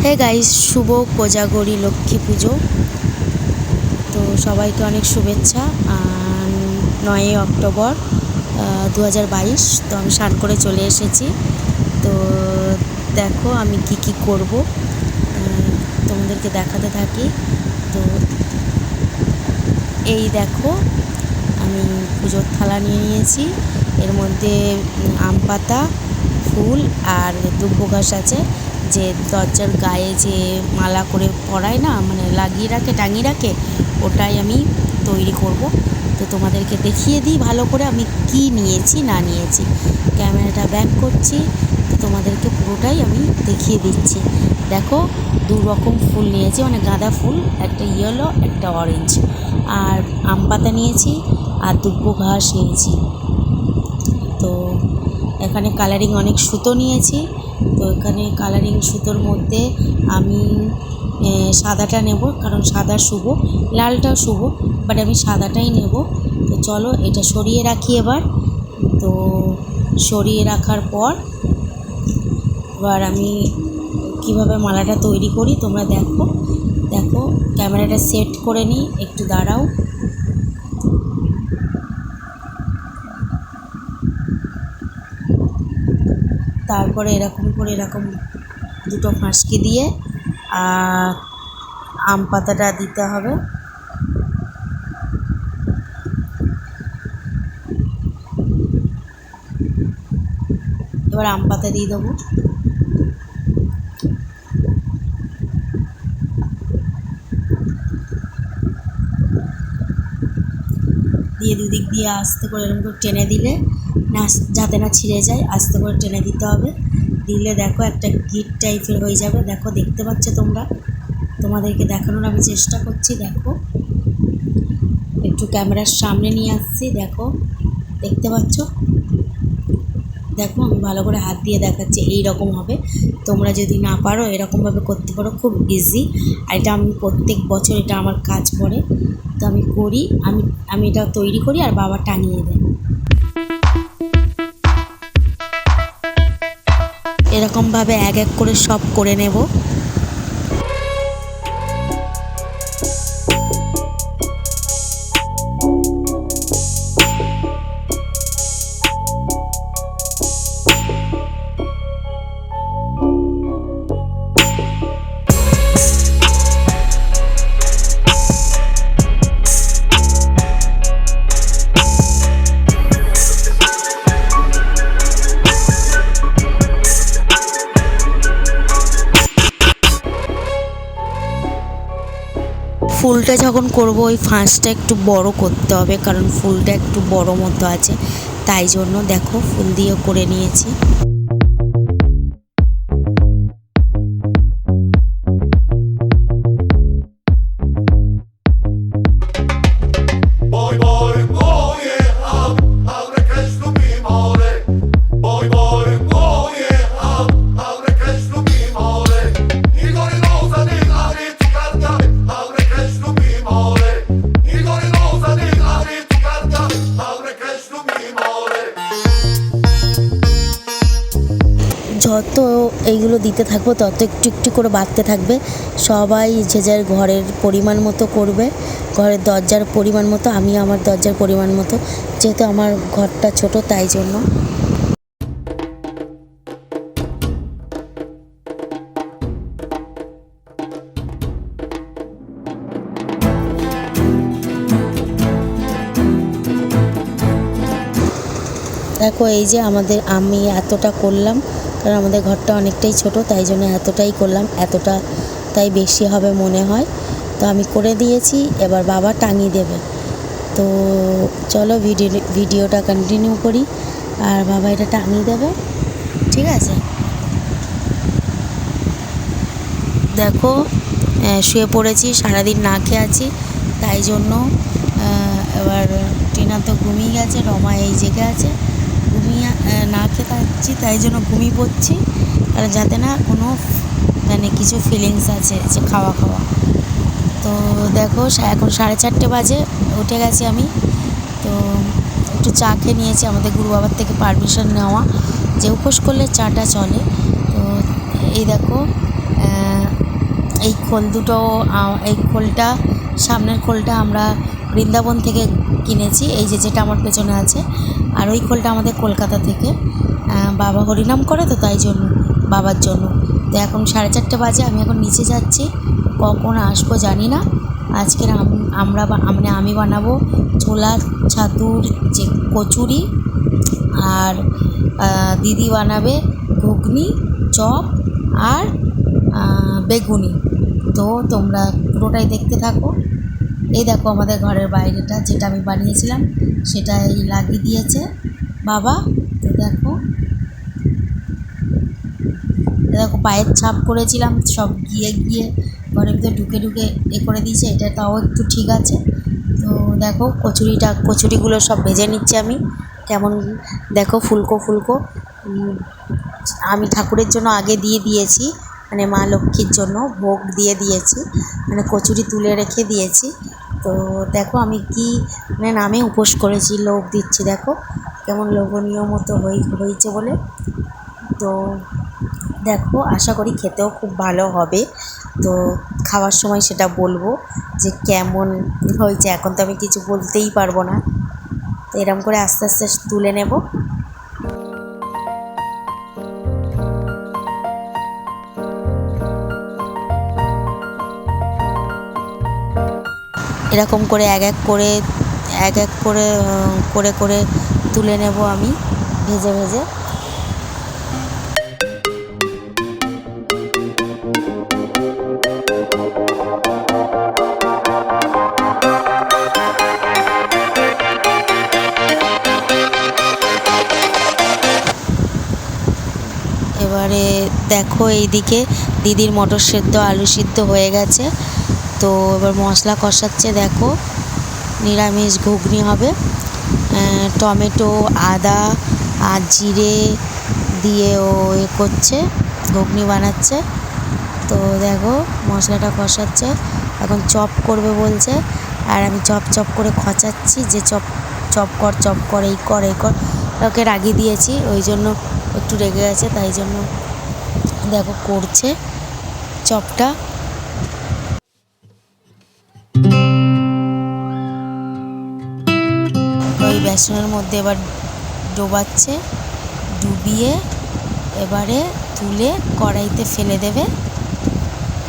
Hey guys, শুভ কোজাগরী লক্ষ্মী পুজো। তো সবাইকে অনেক শুভেচ্ছা। 9ই অক্টোবর 2022। তো আমি স্নান করে চলে এসেছি। তো দেখো আমি কি করব তোমাদেরকে দেখাতে থাকি। তো এই দেখো আমি পুজোর থালা নিয়ে নিয়েছি। এর মধ্যে আম পাতা, ফুল আর দুব্বো ঘাস আছে, যে দরজার গায়ে যে মালা করে পরায় না, মানে লাগিয়ে রাখে, টাঙিয়ে রাখে, ওটাই আমি তৈরি করব। তো তোমাদেরকে দেখিয়ে দিই ভালো করে আমি কি নিয়েছি না নিয়েছি। ক্যামেরাটা ব্যাক করছি, তো তোমাদেরকে পুরোটাই আমি দেখিয়ে দিচ্ছি। দেখো, দু রকম ফুল নিয়েছি, মানে গাঁদা ফুল, একটা ইয়েলো একটা অরেঞ্জ, আর আম পাতা নিয়েছি আর দুব্বো ঘাস নিয়েছি। তো এখানে কালারিং অনেক সুতো নিয়েছি। তো এখানে কালারিং সুতোর মধ্যে আমি সাদাটা নেব, কারণ সাদা শুভ, লালটাও শুভ, বাট আমি সাদাটাই নেব। তো চলো এটা সরিয়ে রাখি এবার। তো সরিয়ে রাখার পর এবার আমি কিভাবে মালাটা তৈরি করি তোমরা দেখো। ক্যামেরাটা সেট করে নিই, একটু দাঁড়াও। তারপরে এরকম দুটো ফাঁসকি দিয়ে আম পাতাটা দিতে হবে। এবার আম পাতা দিয়ে দেবো। দিয়ে দুদিক দিয়ে আস্তে করে এরকম করে টেনে দিলে না, যাতে না ছিঁড়ে যায়, আস্তে করে টেনে দিতে হবে। দিলে দেখো একটা গিট টাইপের হয়ে যাবে। দেখো, দেখতে পাচ্ছ তোমরা? তোমাদেরকে দেখানোর আমি চেষ্টা করছি। দেখো, একটু ক্যামেরার সামনে নিয়ে আসছি, দেখো, দেখতে পাচ্ছ? দেখো, আমি ভালো করে হাত দিয়ে দেখাচ্ছি, এই রকম হবে। তোমরা যদি না পারো এরকমভাবে করতে পারো, খুব ইজি। আর এটা আমি প্রত্যেক বছর এটা আমার কাজ পড়ে, তো আমি করি, আমি এটা তৈরি করি আর বাবা টাঙিয়ে দেয়। এরকমভাবে এক এক করে সব করে নেব। ফুলটা যখন করব, ওই ফাঁসটা একটু বড় করতে হবে, কারণ ফুলটা একটু বড় মতো আছে, তাই জন্য দেখো ফুল দিয়ে করে নিয়েছি। যত এইগুলো দিতে থাকবো তত একটু একটু করে বাড়তে থাকবে। সবাই যে যার ঘরের পরিমাণ মতো করবে, ঘরের দরজার পরিমাণ মতো। আমি আমার দরজার পরিমাণ মতো, যেহেতু আমার ঘরটা ছোট, তাই জন্য। দেখো, এই যে আমি এতটা করলাম, কারণ আমাদের ঘরটা অনেকটাই ছোট, তাই জন্য এতটাই করলাম। এতটা তাই বেশি হবে মনে হয়, তো আমি করে দিয়েছি। এবার বাবা টাঙিয়ে দেবে। তো চলো ভিডিওটা কন্টিনিউ করি, আর বাবা এটা টাঙিয়ে দেবে, ঠিক আছে? দেখো, শুয়ে পড়েছি, সারাদিন না খেয়ে আছি, তাই জন্য। এবার টিনা তো ঘুমিয়ে গেছে, রমা এই জেগে আছে, ঘুমিয়ে না খেয়ে থাকছি, তাই জন্য ঘুমিয়ে পড়ছি, কারণ যাতে না কোনো মানে কিছু ফিলিংস আছে যে খাওয়া। তো দেখো, এখন 4:30 বাজে, উঠে গেছি আমি। তো একটু চা খেয়ে নিয়েছি, আমাদের গুরু বাবার থেকে পারমিশন নেওয়া যে উপোস করলে চাটা চলে। তো এই দেখো এই খোল দুটো, এই খোলটা, সামনের খোলটা আমরা বৃন্দাবন থেকে কিনেছি, এই যে যেটা আমার পেছনে আছে। আর ওই খোলটা আমাদের কলকাতা থেকে। বাবা হরিনাম করে তো, তাই জন্য বাবার জন্য। তো এখন 4:30 বাজে, আমি এখন নিচে যাচ্ছি, কখন আসবো জানি না। আজকের মানে আমি বানাবো ছোলার ছাতুর যে কচুরি, আর দিদি বানাবে ঘুগনি, চপ আর বেগুনি। তো তোমরা পুরোটাই দেখতে থাকো। এই দেখো আমাদের ঘরের বাইরেটা, যেটা আমি বানিয়েছিলাম সেটাই লাগিয়ে দিয়েছে বাবা। তো দেখো দেখো পায়ের ছাপ করেছিলাম, সব গিয়ে গিয়ে ঘরের ভিতরে ঢুকে ঢুকে করে দিয়েছে। এটা তাও একটু ঠিক আছে। তো দেখো কচুরিগুলো সব ভেজে নিচ্ছি আমি। কেমন দেখো ফুলকো ফুলকো। আমি ঠাকুরের জন্য আগে দিয়ে দিয়েছি, মানে মা লক্ষ্মীর জন্য ভোগ দিয়ে দিয়েছি, মানে কচুরি তুলে রেখে দিয়েছি। তো দেখো আমি কি মানে নামে উপোস করেছি, লোভ দিচ্ছি দেখো কেমন লোভনীয় মতো হয়েছে বলে। তো দেখো আশা করি খেতেও খুব ভালো হবে। তো খাওয়ার সময় সেটা বলবো যে কেমন হয়েছে। এখন তো আমি কিছু বলতেই পারবো না। তো এরকম করে আস্তে আস্তে তুলে নেব। এরকম করে এক এক করে করে করে তুলে নেব আমি ভেজে ভেজে। এবারে দেখো এইদিকে দিদির মটর সেদ্ধ আলু সিদ্ধ হয়ে গেছে। তো এবার মশলা কষাচ্ছে দেখো, নিরামিষ ঘুগনি হবে। টমেটো, আদা আর জিরে দিয়ে ও করছে, ঘুগনি বানাচ্ছে। তো দেখো মশলাটা কষাচ্ছে, এখন চপ করবে বলছে। আর আমি চপ চপ করে খচাচ্ছি, যে চপ কর এই কর ওকে রাগিয়ে দিয়েছি, ওই জন্য একটু রেগে গেছে, তাই জন্য দেখো করছে চপটা। ওই বেসনের মধ্যে এবার ডোবাচ্ছে, ডুবিয়ে এবারে তুলে কড়াইতে ফেলে দেবে,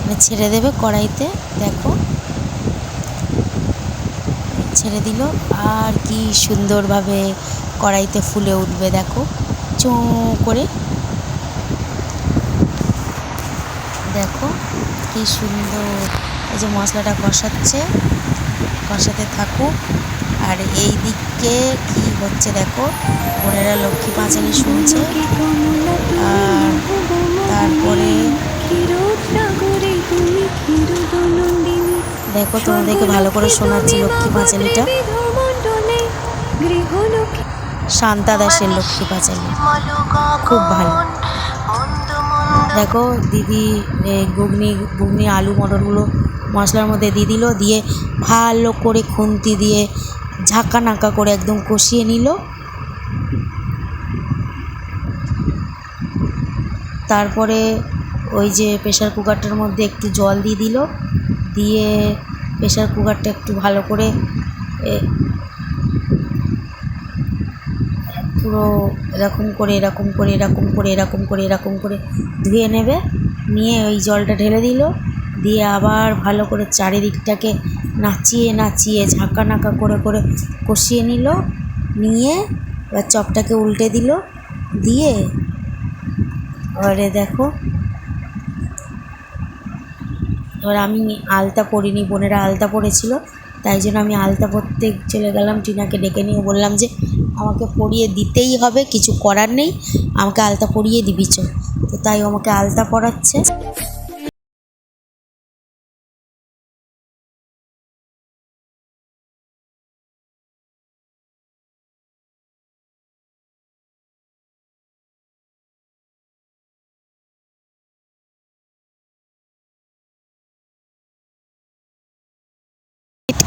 মানে ছেড়ে দেবে কড়াইতে। দেখো ছেড়ে দিল, আর কি সুন্দরভাবে কড়াইতে ফুলে উঠবে দেখো চোঁ করে। দেখো কি সুন্দর। এই যে মশলাটা কষাতে থাকুক। আর এই দিকে কি হচ্ছে দেখো, বোনেরা লক্ষ্মী পাঁচালি শুনছে। আর তারপরে দেখো তোমাদেরকে ভালো করে শোনাচ্ছি লক্ষ্মী পাঁচালিটা, শান্তা দাসের লক্ষ্মী পাঁচালি, খুব ভালো। দেখো দিদি ঘুগনি আলু মটরগুলো মশলার মধ্যে দিয়ে দিল, দিয়ে ভালো করে খুন্তি দিয়ে ঝাঁকা নাকা করে একদম কষিয়ে নিল। তারপরে ওই যে প্রেশার কুকারটার মধ্যে একটু জল দিয়ে দিল, দিয়ে প্রেশার কুকারটা একটু ভালো করে পুরো এরকম করে ধুয়ে নেবে। নিয়ে ওই জলটা ঢেলে দিল, দিয়ে আবার ভালো করে চারিদিকটাকে নাচিয়ে ঝাঁকা নাকা করে কষিয়ে নিয়ে এবার চপটাকে উল্টে দিল, দিয়ে এবারে দেখো, এবার আমি আলতা পরিনি, বোনেরা আলতা পরেছিল, তাই জন্য আমি আলতা পরতে চলে গেলাম। টিনাকে ডেকে নিয়ে বললাম যে আমাকে পরিয়ে দিতেই হবে, কিছু করার নেই, আমাকে আলতা পরিয়ে দিবি চো। তো তাই আমাকে আলতা পরাচ্ছে।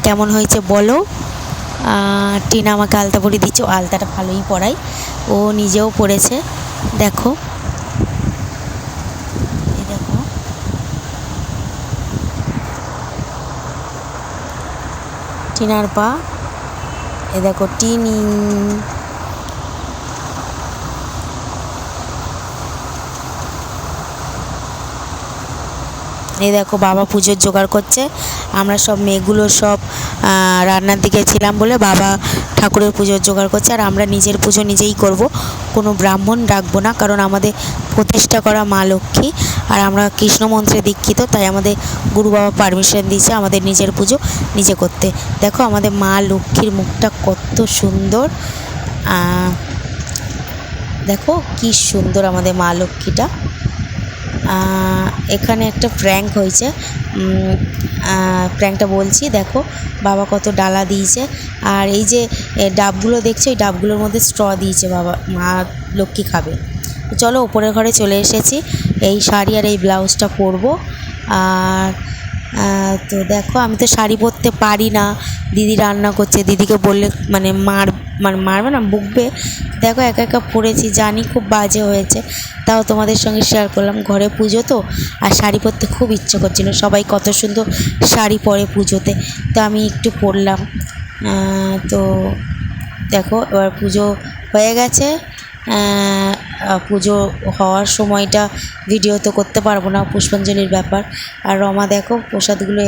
কেমন হয়েছে বলো। টিনা আমাকে আলতা পরিয়ে দিচ্ছে, ও আলতাটা ভালোই পরায়, ও নিজেও পরেছে। দেখো এই দেখো টিনার পা। এ দেখো টিনি। এই দেখো বাবা পুজোর জোগাড় করছে। আমরা সব মেয়েগুলো সব রান্নার দিকে ছিলাম বলে বাবা ঠাকুরের পুজোর জোগাড় করছে। আর আমরা নিজের পুজো নিজেই করব, কোনো ব্রাহ্মণ ডাকবো না, কারণ আমাদের প্রতিষ্ঠা করা মা লক্ষ্মী আর আমরা কৃষ্ণ মন্ত্রে দীক্ষিত, তাই আমাদের গুরু বাবা পারমিশন দিয়েছে আমাদের নিজের পুজো নিজে করতে। দেখো আমাদের মা লক্ষ্মীর মুখটা কত সুন্দর, দেখো কি সুন্দর আমাদের মা লক্ষ্মীটা। এখানে একটা প্র্যাঙ্ক হয়েছে, প্র্যাঙ্কটা বলছি। দেখো বাবা কত ডালা দিয়েছে, আর এই যে ডাবগুলো দেখছো, এই ডাবগুলোর মধ্যে স্ট্র দিয়েছে বাবা, মা লক্ষ্মী খাবে। চলো ওপরের ঘরে চলে এসেছি, এই শাড়ি আর এই ব্লাউজটা পরবো। আর তো দেখো আমি তো শাড়ি পরতে পারি না, দিদি রান্না করছে, দিদিকে বললে মানে মারবে না, বকবে। দেখো একা একা পরেছি, জানি খুব বাজে হয়েছে, তাও তোমাদের সঙ্গে শেয়ার করলাম। ঘরে পুজো তো, আর শাড়ি পরতে খুব ইচ্ছে করছিল, সবাই কত সুন্দর শাড়ি পরে পুজোতে, তো আমি একটু পরলাম। তো দেখো এবার পুজো হয়ে গেছে। পুজো হওয়ার সময়টা ভিডিও তো করতে পারবো না, পুষ্পাঞ্জলির ব্যাপার। আর রমা দেখো প্রসাদগুলো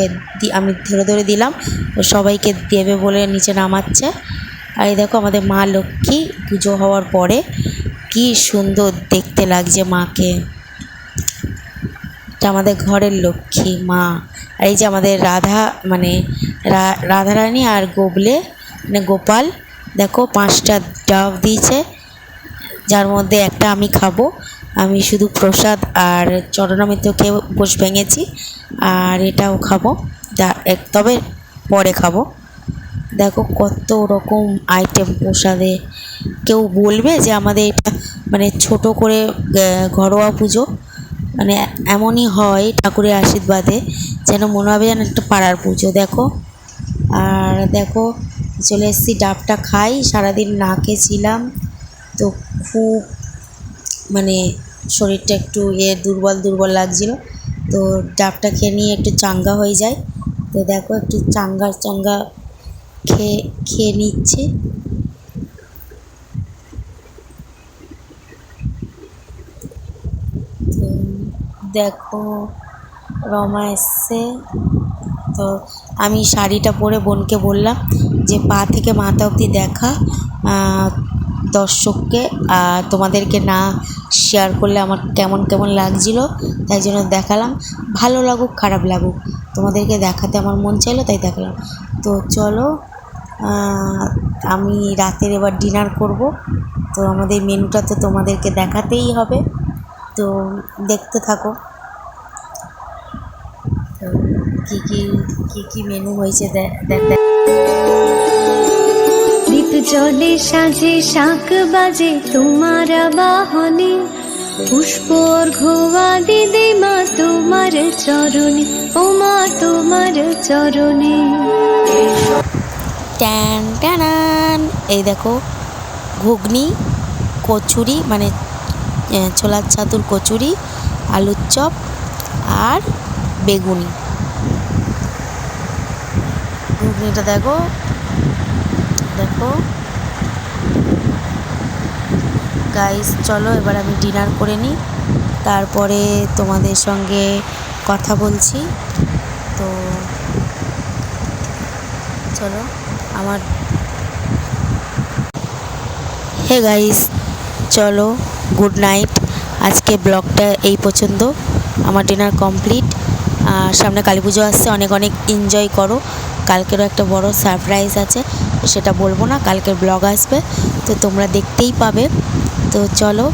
আমি ধরে ধরে দিলাম, ও সবাইকে দেবে বলে নিচে নামাচ্ছে। আর এই দেখো আমাদের মা লক্ষ্মী পুজো হওয়ার পরে কি সুন্দর দেখতে লাগছে মাকে, এটা আমাদের ঘরের লক্ষ্মী মা। আর এই যে আমাদের রাধা মানে রাধারানী আর গোবলে মানে গোপাল, দেখো 5টা ডাব দিয়েছে, যার মধ্যে একটা আমি খাবো। আমি শুধু প্রসাদ আর চরণামৃত খেয়ে উপোস ভেঙেছি, আর এটাও খাবো, তবে পরে খাবো। দেখো কত রকম আইটেম প্রসাদে। কেউ বলবে যে আমাদের এটা মানে ছোট করে ঘরোয়া পুজো, মানে এমনই হয় ঠাকুরের আশীর্বাদে, যেন মনে হবে যেন একটা পাড়ার পুজো। দেখো আর দেখো চলে এসেছি, ডাবটা খাই, সারাদিন না খেয়েছিলাম তো খুব মানে শরীরটা একটু দুর্বল দুর্বল লাগছিল, তো ডাবটা খেয়ে নিয়ে একটু চাঙ্গা হয়ে যায়। তো দেখো একটু চাঙ্গা খেয়ে নিচ্ছে। তো দেখো রমা এসছে, তো আমি শাড়িটা পরে বোনকে বললাম যে পা থেকে মাথা অবধি দেখা, দর্শককে তোমাদেরকে না শেয়ার করলে আমার কেমন কেমন লাগছিলো, তাই জন্য দেখালাম। ভালো লাগুক খারাপ লাগুক, তোমাদেরকে দেখাতে আমার মন চাইলো তাই দেখালাম। তো চলো আমি রাতের এবার ডিনার করব, তো আমাদের মেনুটা তো তোমাদেরকে দেখাতেই হবে, তো দেখতে থাকো কি মেনু হয়েছে দেখ। দীপ জলে সাজে শাক বাজে তোমার বাহনে, পুষ্প অর্ঘ্য দিদে মা তোমার চরণে, ও মা তোমার চরণে। ট্যান ট্যানান, এই দেখো ঘুগনি, কচুরি মানে ছোলার ছাতুর কচুরি, আলুর চপ আর বেগুনি। ঘুগনিটা দেখো গাইস, চলো এবার আমি ডিনার করে নিই, তারপরে তোমাদের সঙ্গে কথা বলছি। তো চলো আমার হে গাইস, চলো গুড নাইট। আজকে ব্লগটা এই পর্যন্ত, আমার ডিনার কমপ্লিট। সামনে কালী পুজো আসছে, অনেক অনেক এনজয় করো। কালকেরও একটা বড় সারপ্রাইজ আছে, সেটা বলবো না, কালকের ব্লগ আসবে তো তোমরা দেখতেই পাবে। তো চলো।